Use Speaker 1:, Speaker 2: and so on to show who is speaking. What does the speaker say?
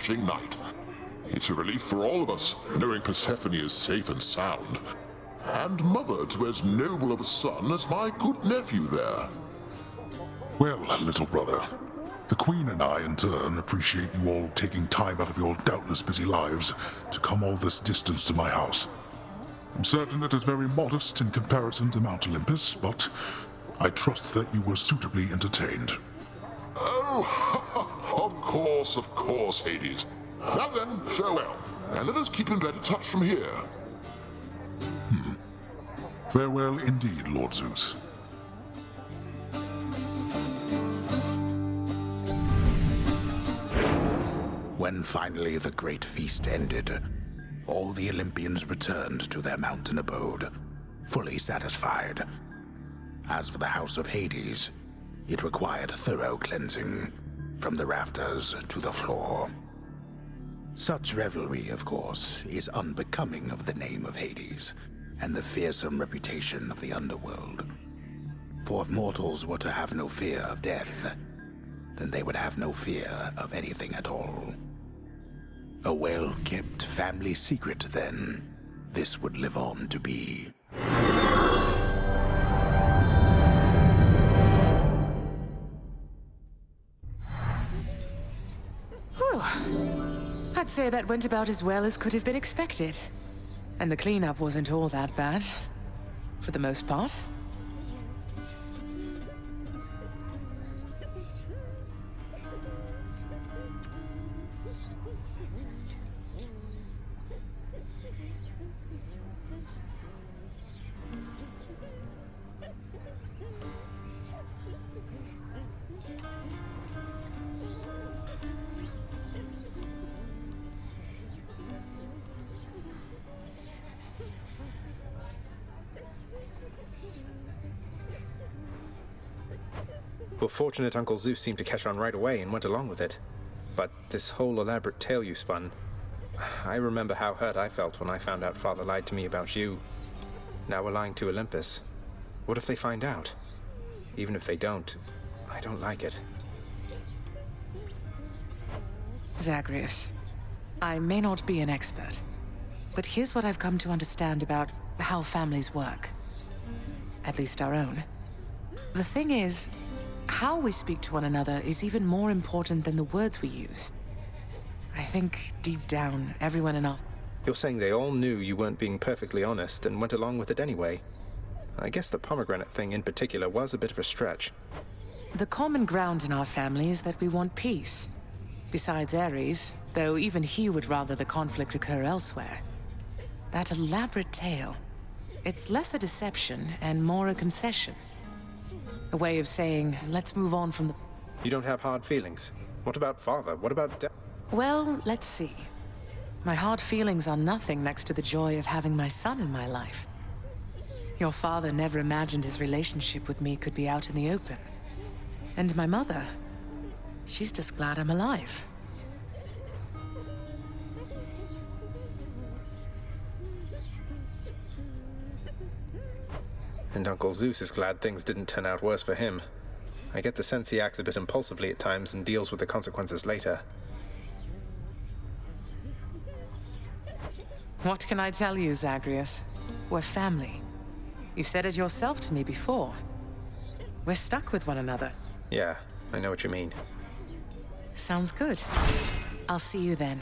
Speaker 1: refreshing night. It's a relief for all of us, knowing Persephone is safe and sound. And mother to as noble of a son as my good nephew there.
Speaker 2: Well, little brother, the Queen and I, in turn, appreciate you all taking time out of your doubtless busy lives to come all this distance to my house. I'm certain it is very modest in comparison to Mount Olympus, but I trust that you were suitably entertained.
Speaker 1: Oh, of course, Hades. Now then, farewell, and let us keep in better touch from here.
Speaker 2: Farewell indeed, Lord Zeus.
Speaker 3: When finally the great feast ended, all the Olympians returned to their mountain abode, fully satisfied. As for the House of Hades, it required thorough cleansing, from the rafters to the floor. Such revelry, of course, is unbecoming of the name of Hades, and the fearsome reputation of the underworld. For if mortals were to have no fear of death, then they would have no fear of anything at all. A well-kept family secret, then, this would live on to be.
Speaker 4: Whew. I'd say that went about as well as could have been expected. And the cleanup wasn't all that bad, for the most part.
Speaker 5: Well, fortunate Uncle Zeus seemed to catch on right away and went along with it. But this whole elaborate tale you spun... I remember how hurt I felt when I found out Father lied to me about you. Now we're lying to Olympus. What if they find out? Even if they don't, I don't like it.
Speaker 4: Zagreus, I may not be an expert, but here's what I've come to understand about how families work. At least our own. The thing is, how we speak to one another is even more important than the words we use. I think, deep down, everyone in our...
Speaker 5: You're saying they all knew you weren't being perfectly honest and went along with it anyway. I guess the pomegranate thing in particular was a bit of a stretch.
Speaker 4: The common ground in our family is that we want peace. Besides Ares, though even he would rather the conflict occur elsewhere. That elaborate tale, it's less a deception and more a concession. A way of saying, let's move on from the...
Speaker 5: You don't have hard feelings? What about Father? What about
Speaker 4: Well, let's see. My hard feelings are nothing next to the joy of having my son in my life. Your father never imagined his relationship with me could be out in the open. And my mother, she's just glad I'm alive.
Speaker 5: And Uncle Zeus is glad things didn't turn out worse for him. I get the sense he acts a bit impulsively at times and deals with the consequences later.
Speaker 4: What can I tell you, Zagreus? We're family. You said it yourself to me before. We're stuck with one another.
Speaker 5: Yeah, I know what you mean.
Speaker 4: Sounds good. I'll see you then.